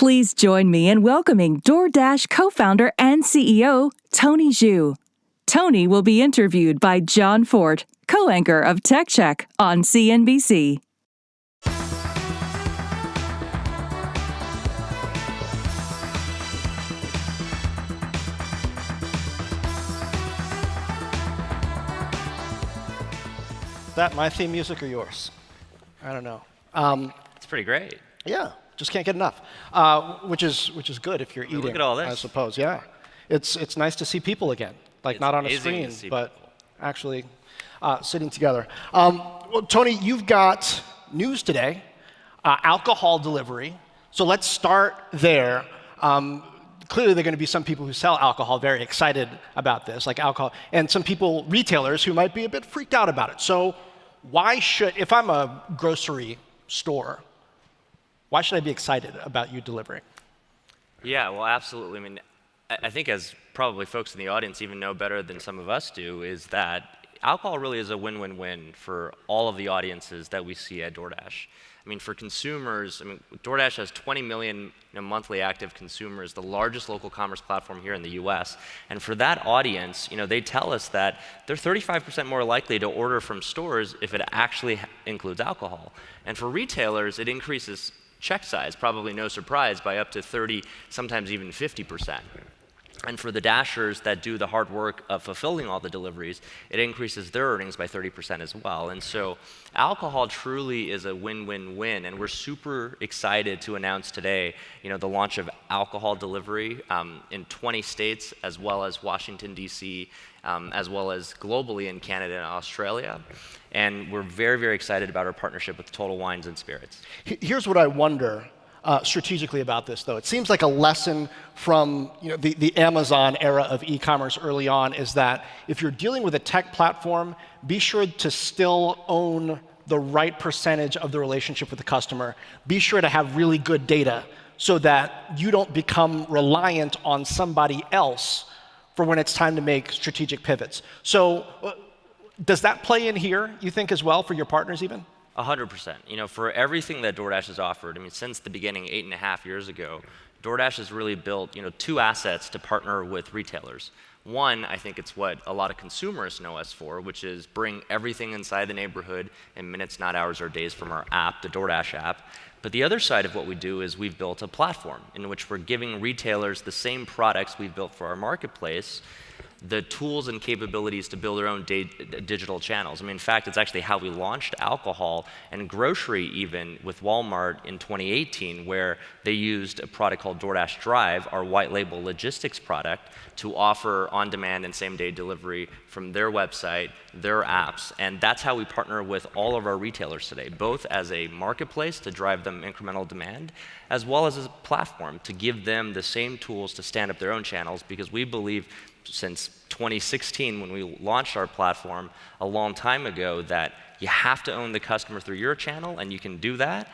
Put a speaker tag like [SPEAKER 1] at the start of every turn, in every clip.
[SPEAKER 1] Please join me in welcoming DoorDash co-founder and CEO, Tony Zhu. Tony will be interviewed by John Fort, co-anchor of Tech Check on CNBC.
[SPEAKER 2] Is that my theme music or yours? I don't know.
[SPEAKER 3] It's pretty great.
[SPEAKER 2] Yeah, just can't get enough. Which is good if you're eating.
[SPEAKER 3] Look at all this.
[SPEAKER 2] I suppose. Yeah, it's nice to see people again, like
[SPEAKER 3] It's
[SPEAKER 2] not on a
[SPEAKER 3] amazing
[SPEAKER 2] screen,
[SPEAKER 3] to see
[SPEAKER 2] but
[SPEAKER 3] people.
[SPEAKER 2] actually sitting together. Well, Tony, you've got news today, alcohol delivery. So let's start there. Clearly, there are going to be some people who sell alcohol very excited about this, like alcohol, and some people, retailers, who might be a bit freaked out about it. So why should, if I'm a grocery store, why should I be excited about you delivering?
[SPEAKER 3] Yeah, well, absolutely. I mean, I think as probably folks in the audience even know better than some of us do, is that alcohol really is a win-win-win for all of the audiences that we see at DoorDash. I mean, for consumers, DoorDash has 20 million monthly active consumers, the largest local commerce platform here in the US. And for that audience, they tell us that they're 35% more likely to order from stores if it actually includes alcohol. And for retailers, it increases check size, probably no surprise, by up to 30, sometimes even 50%. And for the Dashers that do the hard work of fulfilling all the deliveries, it increases their earnings by 30% as well. And so alcohol truly is a win-win-win, and we're super excited to announce today, the launch of alcohol delivery in 20 states, as well as Washington, D.C., as well as globally in Canada and Australia. And we're very, very excited about our partnership with Total Wines and Spirits.
[SPEAKER 2] Here's what I wonder strategically about this, though. It seems like a lesson from the Amazon era of e-commerce early on is that if you're dealing with a tech platform, be sure to still own the right percentage of the relationship with the customer. Be sure to have really good data so that you don't become reliant on somebody else for when it's time to make strategic pivots. So does that play in here, you think, as well, for your partners even?
[SPEAKER 3] 100%. For everything that DoorDash has offered, since the beginning 8.5 years ago, DoorDash has really built, two assets to partner with retailers. One, I think it's what a lot of consumers know us for, which is bring everything inside the neighborhood in minutes, not hours or days from our app, the DoorDash app. But the other side of what we do is we've built a platform in which we're giving retailers the same products we've built for our marketplace, the tools and capabilities to build their own digital channels. In fact, it's actually how we launched alcohol and grocery even with Walmart in 2018, where they used a product called DoorDash Drive, our white label logistics product, to offer on-demand and same-day delivery from their website, their apps. And that's how we partner with all of our retailers today, both as a marketplace to drive them incremental demand, as well as a platform to give them the same tools to stand up their own channels, because we believe since 2016, when we launched our platform a long time ago, that you have to own the customer through your channel, and you can do that,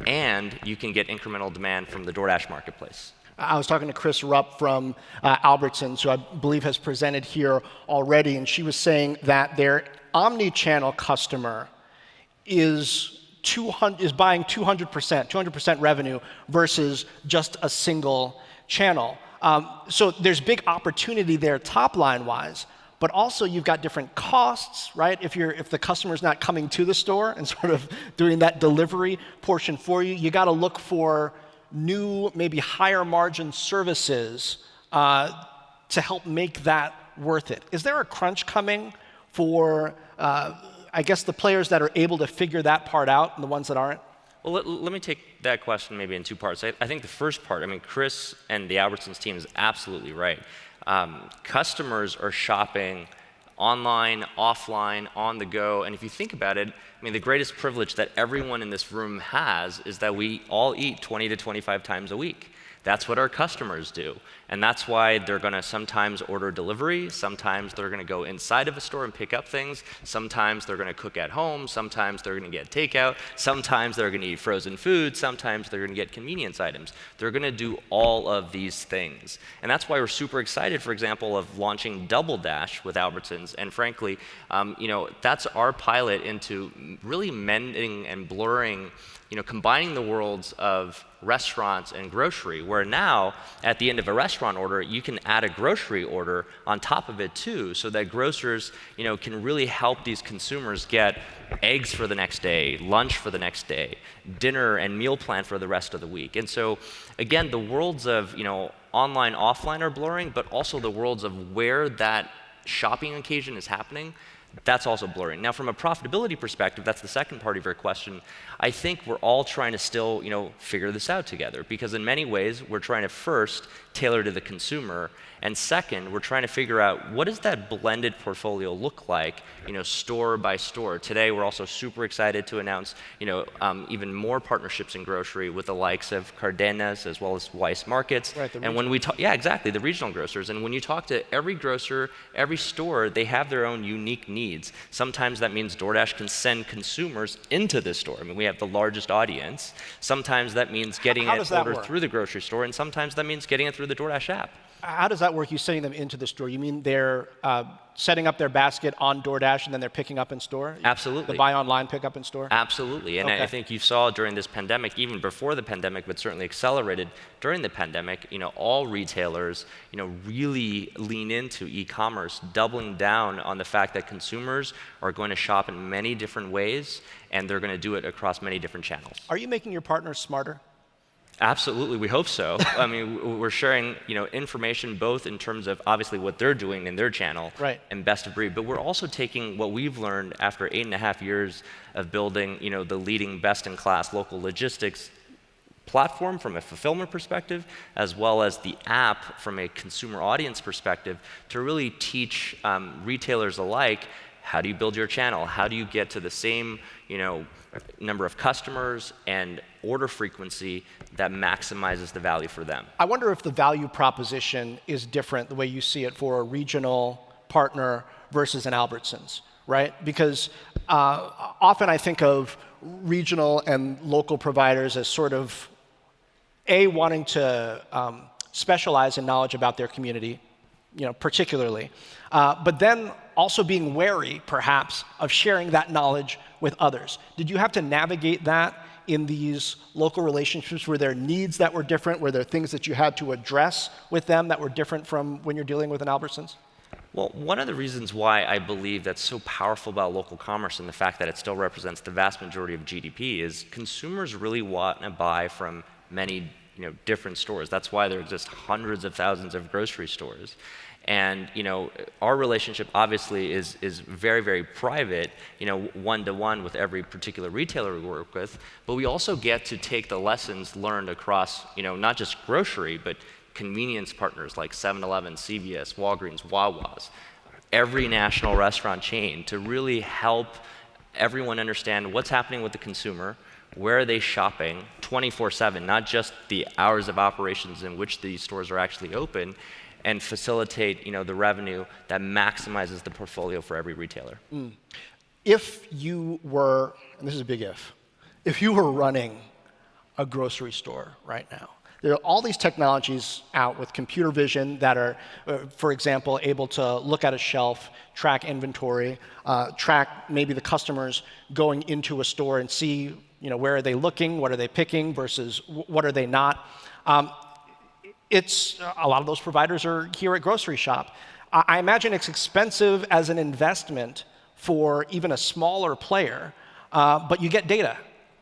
[SPEAKER 3] and you can get incremental demand from the DoorDash marketplace.
[SPEAKER 2] I was talking to Chris Rupp from Albertsons, who I believe has presented here already, and she was saying that their omni-channel customer is buying 200% revenue versus just a single channel. So there's big opportunity there top line wise, but also you've got different costs, right? If the customer's not coming to the store and sort of doing that delivery portion for you, you got to look for new, maybe higher margin services to help make that worth it. Is there a crunch coming for, I guess, the players that are able to figure that part out and the ones that aren't?
[SPEAKER 3] Well, let me take that question maybe in two parts. I think the first part, Chris and the Albertsons team is absolutely right. Customers are shopping online, offline, on the go, and if you think about it, the greatest privilege that everyone in this room has is that we all eat 20 to 25 times a week. That's what our customers do. And that's why they're going to sometimes order delivery, sometimes they're going to go inside of a store and pick up things, sometimes they're going to cook at home, sometimes they're going to get takeout, sometimes they're going to eat frozen food, sometimes they're going to get convenience items. They're going to do all of these things. And that's why we're super excited, for example, of launching Double Dash with Albertsons. And frankly, that's our pilot into really mending and blurring, combining the worlds of restaurants and grocery, where now at the end of a restaurant order, you can add a grocery order on top of it too, so that grocers, can really help these consumers get eggs for the next day, lunch for the next day, dinner and meal plan for the rest of the week. And so again, the worlds of, online, offline are blurring, but also the worlds of where that shopping occasion is happening, that's also blurring. Now, from a profitability perspective, that's the second part of your question. I think we're all trying to still, figure this out together, because in many ways, we're trying to first tailor to the consumer, and second, we're trying to figure out what does that blended portfolio look like, store by store. Today, we're also super excited to announce, even more partnerships in grocery with the likes of Cardenas as well as Weiss Markets.
[SPEAKER 2] Right,
[SPEAKER 3] and when we talk, yeah, exactly, the regional grocers. And when you talk to every grocer, every store, they have their own unique needs. Sometimes that means DoorDash can send consumers into the store. I mean, we have the largest audience. Sometimes that means getting it ordered through the grocery store, and sometimes that means getting it through the DoorDash app.
[SPEAKER 2] How does that work? You sending them into the store? You mean they're setting up their basket on DoorDash and then they're picking up in store?
[SPEAKER 3] Absolutely.
[SPEAKER 2] The buy online, pick up in store?
[SPEAKER 3] Absolutely. And I think you saw during this pandemic, even before the pandemic, but certainly accelerated during the pandemic, all retailers, really lean into e-commerce, doubling down on the fact that consumers are going to shop in many different ways, and they're going to do it across many different channels.
[SPEAKER 2] Are you making your partners smarter?
[SPEAKER 3] Absolutely, we hope so. I mean, we're sharing, information both in terms of obviously what they're doing in their channel,
[SPEAKER 2] right,
[SPEAKER 3] and best of breed, but we're also taking what we've learned after 8.5 years of building, the leading best-in-class local logistics platform from a fulfillment perspective, as well as the app from a consumer audience perspective, to really teach retailers alike, how do you build your channel? How do you get to the same, number of customers and order frequency that maximizes the value for them?
[SPEAKER 2] I wonder if the value proposition is different the way you see it for a regional partner versus an Albertsons, right? Because often I think of regional and local providers as sort of wanting to specialize in knowledge about their community, particularly, but then also being wary, perhaps, of sharing that knowledge with others. Did you have to navigate that in these local relationships? Were there needs that were different? Were there things that you had to address with them that were different from when you're dealing with an Albertsons?
[SPEAKER 3] Well, one of the reasons why I believe that's so powerful about local commerce and the fact that it still represents the vast majority of GDP is consumers really want to buy from many different stores. That's why there exist hundreds of thousands of grocery stores. And our relationship obviously is very, very private, one-to-one with every particular retailer we work with, but we also get to take the lessons learned across, not just grocery, but convenience partners like 7-Eleven, CVS, Walgreens, Wawa's, every national restaurant chain, to really help everyone understand what's happening with the consumer, where are they shopping 24/7, not just the hours of operations in which these stores are actually open, and facilitate, the revenue that maximizes the portfolio for every retailer.
[SPEAKER 2] If you were, and this is a big if you were running a grocery store right now, there are all these technologies out with computer vision that are, for example, able to look at a shelf, track inventory, track maybe the customers going into a store and see, where are they looking, what are they picking versus what are they not. A lot of those providers are here at Grocery Shop. I imagine it's expensive as an investment for even a smaller player, but you get data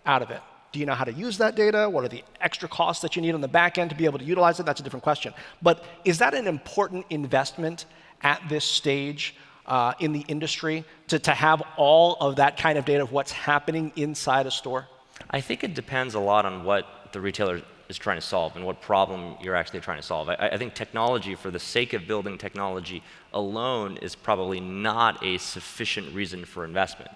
[SPEAKER 2] out of it. Do you know how to use that data? What are the extra costs that you need on the back end to be able to utilize it? That's a different question. But is that an important investment at this stage in the industry to have all of that kind of data of what's happening inside a store?
[SPEAKER 3] I think it depends a lot on what the retailer is trying to solve and what problem you're actually trying to solve. I think technology, for the sake of building technology alone, is probably not a sufficient reason for investment.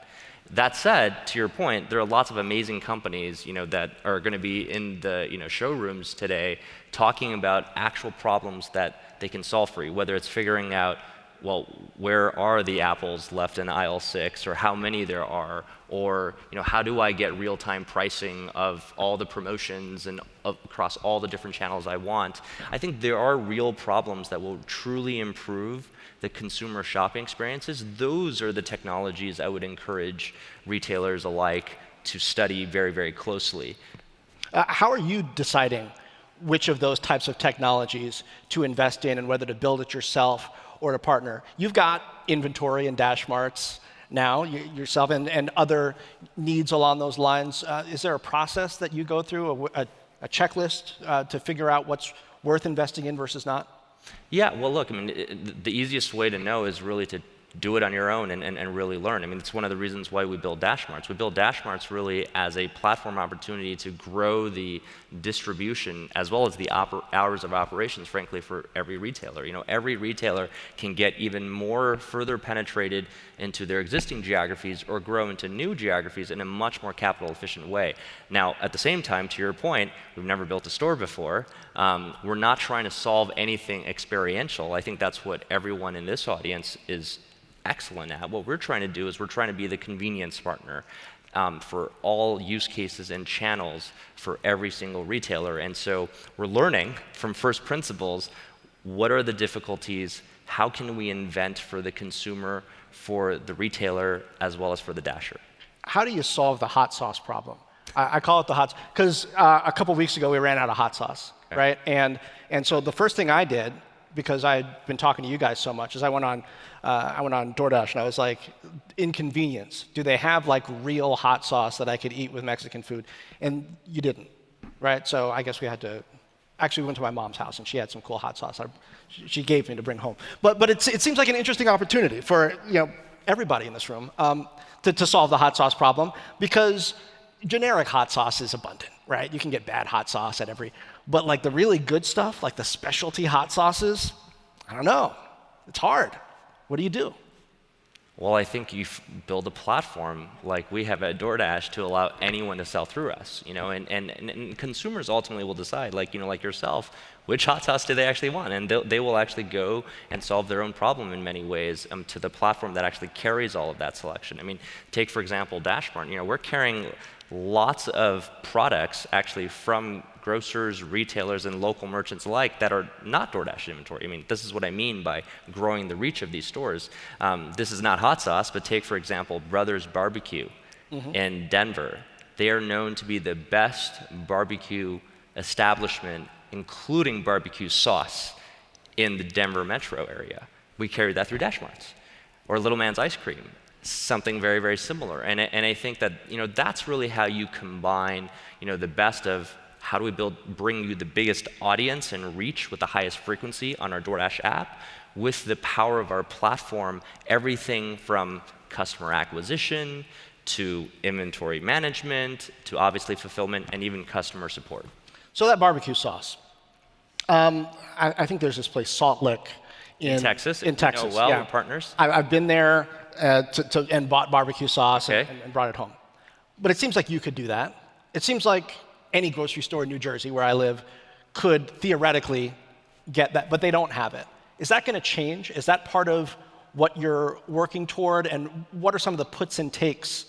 [SPEAKER 3] That said, to your point, there are lots of amazing companies, that are going to be in the, showrooms today talking about actual problems that they can solve for you, whether it's figuring out well, where are the apples left in aisle 6, or how many there are, or how do I get real-time pricing of all the promotions and across all the different channels I want. I think there are real problems that will truly improve the consumer shopping experiences. Those are the technologies I would encourage retailers alike to study very, very closely.
[SPEAKER 2] How are you deciding which of those types of technologies to invest in and whether to build it yourself or to partner? You've got inventory and Dash Marts now yourself and other needs along those lines. Is there a process that you go through, a checklist to figure out what's worth investing in versus not?
[SPEAKER 3] Yeah, well, look, I mean, the easiest way to know is really to do it on your own and really learn. I mean, it's one of the reasons why we build Dash Marts. We build Dash Marts really as a platform opportunity to grow the distribution as well as the hours of operations, frankly, for every retailer. Every retailer can get even more further penetrated into their existing geographies or grow into new geographies in a much more capital efficient way. Now, at the same time, to your point, we've never built a store before. We're not trying to solve anything experiential. I think that's what everyone in this audience is excellent at. What we're trying to do is we're trying to be the convenience partner for all use cases and channels for every single retailer. And so we're learning from first principles, what are the difficulties, how can we invent for the consumer, for the retailer, as well as for the Dasher.
[SPEAKER 2] How do you solve the hot sauce problem? I call it the hot sauce, because a couple weeks ago we ran out of hot sauce, okay. Right? And so the first thing I did, because I had been talking to you guys so much, is I went on DoorDash and I was like, inconvenience. Do they have like real hot sauce that I could eat with Mexican food? And you didn't, right? So I guess we had to, actually we went to my mom's house and she had some cool hot sauce she gave me to bring home. But it seems like an interesting opportunity for everybody in this room to solve the hot sauce problem, because generic hot sauce is abundant, right? You can get bad hot sauce at but like the really good stuff, like the specialty hot sauces, I don't know. It's hard. What do you do?
[SPEAKER 3] Well, I think you build a platform like we have at DoorDash to allow anyone to sell through us, and consumers ultimately will decide, like yourself, which hot sauce do they actually want, and they will actually go and solve their own problem in many ways to the platform that actually carries all of that selection. I mean, take for example Dash Mart. We're carrying lots of products actually from grocers, retailers, and local merchants alike that are not DoorDash inventory. I mean, this is what I mean by growing the reach of these stores. This is not hot sauce, but take, for example, Brothers Barbecue in Denver. They are known to be the best barbecue establishment, including barbecue sauce, in the Denver metro area. We carry that through Dash Marts. Or Little Man's Ice Cream, something very, very similar. And I think that that's really how you combine the best of how do we bring you the biggest audience and reach with the highest frequency on our DoorDash app with the power of our platform, everything from customer acquisition to inventory management to obviously fulfillment and even customer support.
[SPEAKER 2] So that barbecue sauce, I think there's this place, Salt Lick,
[SPEAKER 3] in Texas.
[SPEAKER 2] In Texas,
[SPEAKER 3] well,
[SPEAKER 2] yeah.
[SPEAKER 3] We're partners.
[SPEAKER 2] I've been there and bought barbecue sauce
[SPEAKER 3] okay.
[SPEAKER 2] and brought it home. But it seems like you could do that. It seems like any grocery store in New Jersey, where I live, could theoretically get that, but they don't have it. Is that going to change? Is that part of what you're working toward? And what are some of the puts and takes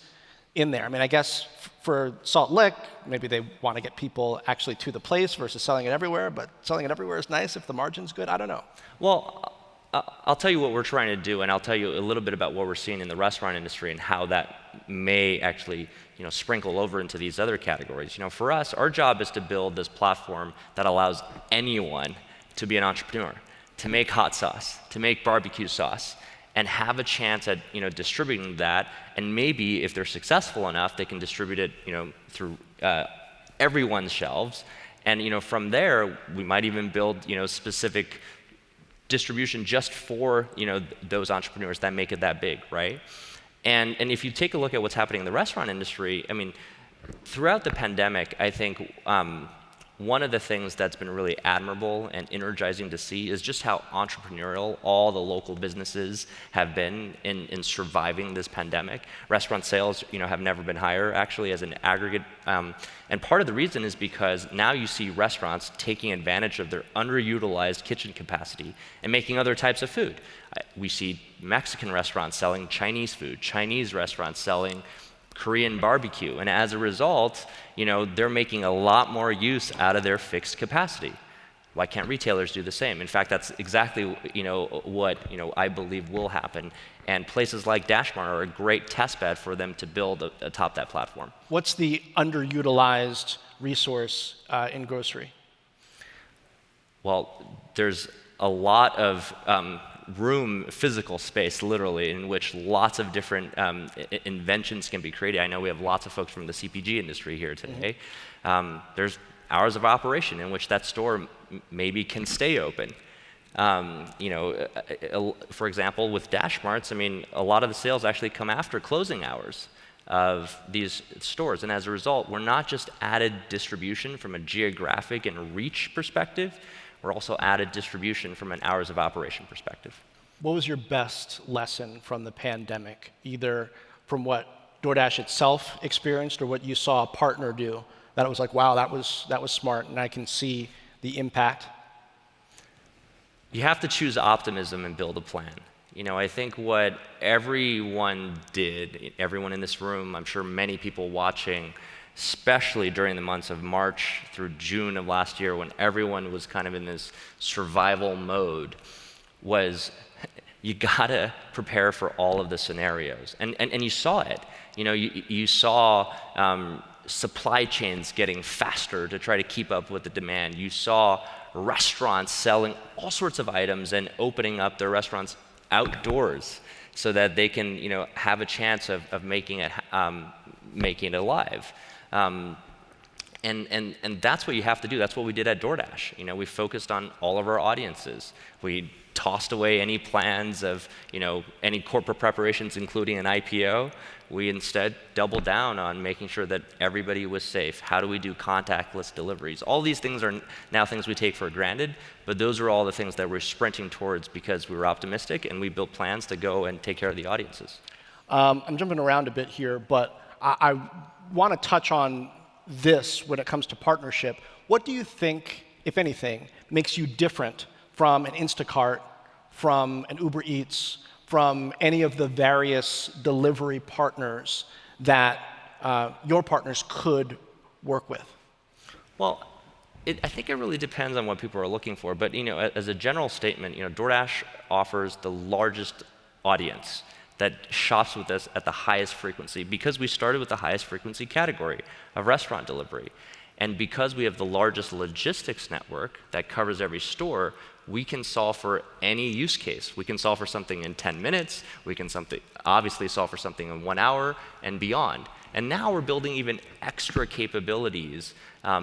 [SPEAKER 2] in there? I mean, I guess for Salt Lick, maybe they want to get people actually to the place versus selling it everywhere, but selling it everywhere is nice if the margin's good. I don't know.
[SPEAKER 3] Well, I'll tell you what we're trying to do, and I'll tell you a little bit about what we're seeing in the restaurant industry and how that may actually sprinkle over into these other categories. For us, our job is to build this platform that allows anyone to be an entrepreneur, to make hot sauce, to make barbecue sauce, and have a chance at distributing that. And maybe if they're successful enough, they can distribute it through everyone's shelves. And from there, we might even build specific distribution just for those entrepreneurs that make it that big, right? And if you take a look at what's happening in the restaurant industry, I mean, throughout the pandemic, I think One of the things that's been really admirable and energizing to see is just how entrepreneurial all the local businesses have been in surviving this pandemic. Restaurant sales, have never been higher, actually, as an aggregate. And part of the reason is because now you see restaurants taking advantage of their underutilized kitchen capacity and making other types of food. We see Mexican restaurants selling Chinese food, Chinese restaurants selling Korean barbecue, and as a result, they're making a lot more use out of their fixed capacity. Why can't retailers do the same? In fact, that's exactly what I believe will happen, and places like DashMart are a great test bed for them to build atop that platform.
[SPEAKER 2] What's the underutilized resource in grocery?
[SPEAKER 3] Well, there's a lot of room, physical space, literally, in which lots of different inventions can be created. I know we have lots of folks from the CPG industry here today. There's hours of operation in which that store maybe can stay open. For example, with DashMarts, a lot of the sales actually come after closing hours of these stores, and as a result, we're not just added distribution from a geographic and reach perspective, we're also added distribution from an hours of operation perspective.
[SPEAKER 2] What was your best lesson from the pandemic, either from what DoorDash itself experienced or what you saw a partner do, that it was like, wow, that was smart, and I can see the impact?
[SPEAKER 3] You have to choose optimism and build a plan. I think what everyone did, everyone in this room, I'm sure many people watching, especially during the months of March through June of last year when everyone was kind of in this survival mode, was you gotta prepare for all of the scenarios. And you saw it. You saw supply chains getting faster to try to keep up with the demand. You saw restaurants selling all sorts of items and opening up their restaurants outdoors so that they can have a chance of making it alive. And that's what you have to do. That's what we did at DoorDash. We focused on all of our audiences. We tossed away any plans of any corporate preparations, including an IPO. We instead doubled down on making sure that everybody was safe. How do we do contactless deliveries? All these things are now things we take for granted, but those are all the things that we're sprinting towards because we were optimistic and we built plans to go and take care of the audiences.
[SPEAKER 2] I'm jumping around a bit here, but I want to touch on this when it comes to partnership. What do you think, if anything, makes you different from an Instacart, from an Uber Eats, from any of the various delivery partners that your partners could work with?
[SPEAKER 3] Well, I think it really depends on what people are looking for. But as a general statement, DoorDash offers the largest audience that shops with us at the highest frequency because we started with the highest frequency category of restaurant delivery. And because we have the largest logistics network that covers every store, we can solve for any use case. We can solve for something in 10 minutes. We can obviously solve for something in 1 hour and beyond. And now we're building even extra capabilities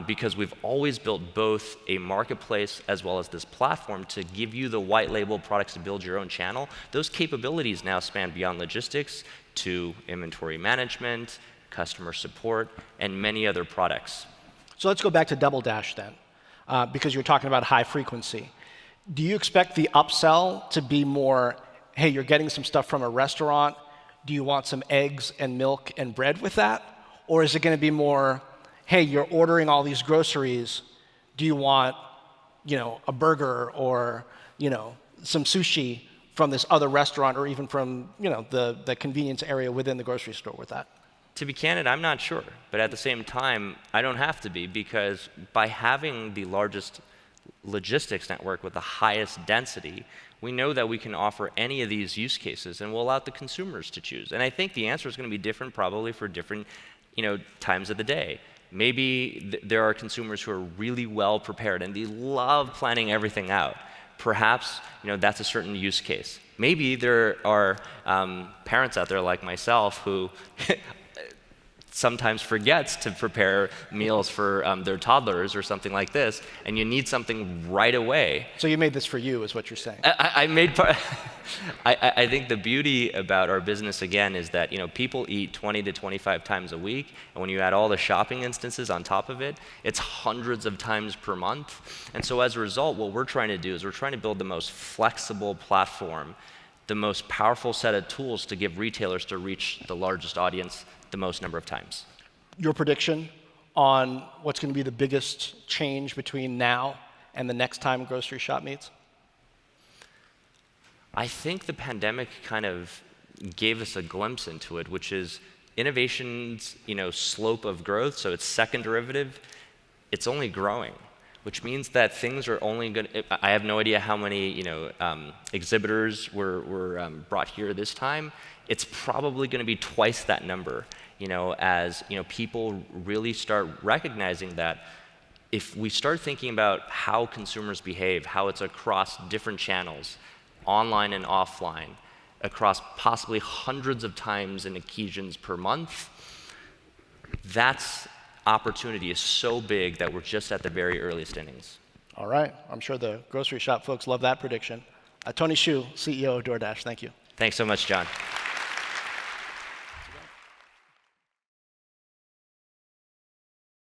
[SPEAKER 3] because we've always built both a marketplace as well as this platform to give you the white label products to build your own channel. Those capabilities now span beyond logistics to inventory management, customer support, and many other products.
[SPEAKER 2] So let's go back to Double Dash then, because you're talking about high frequency. Do you expect the upsell to be more, hey, you're getting some stuff from a restaurant, do you want some eggs and milk and bread with that? Or is it going to be more, hey, you're ordering all these groceries, do you want, a burger or, some sushi from this other restaurant or even from, the convenience area within the grocery store with that?
[SPEAKER 3] To be candid, I'm not sure. But at the same time, I don't have to be because by having the largest logistics network with the highest density, we know that we can offer any of these use cases and we'll allow the consumers to choose. And I think the answer is going to be different probably for different times of the day. Maybe there are consumers who are really well prepared and they love planning everything out. Perhaps that's a certain use case. Maybe there are parents out there like myself who sometimes forgets to prepare meals for their toddlers or something like this, and you need something right away.
[SPEAKER 2] So you made this for you, is what you're saying?
[SPEAKER 3] I made part. I think the beauty about our business again is that people eat 20 to 25 times a week, and when you add all the shopping instances on top of it, it's hundreds of times per month. And so as a result, what we're trying to do is we're trying to build the most flexible platform, the most powerful set of tools to give retailers to reach the largest audience the most number of times.
[SPEAKER 2] Your prediction on what's going to be the biggest change between now and the next time grocery shop meets?
[SPEAKER 3] I think the pandemic kind of gave us a glimpse into it, which is innovation's slope of growth, so its second derivative, it's only growing, which means that things are only going to, I have no idea how many exhibitors were brought here this time. It's probably going to be twice that number, as people really start recognizing that if we start thinking about how consumers behave, how it's across different channels, online and offline, across possibly hundreds of times and occasions per month, that's opportunity is so big that we're just at the very earliest innings.
[SPEAKER 2] All right. I'm sure the grocery shop folks love that prediction. Tony Xu, CEO of DoorDash, thank you.
[SPEAKER 3] Thanks so much, John.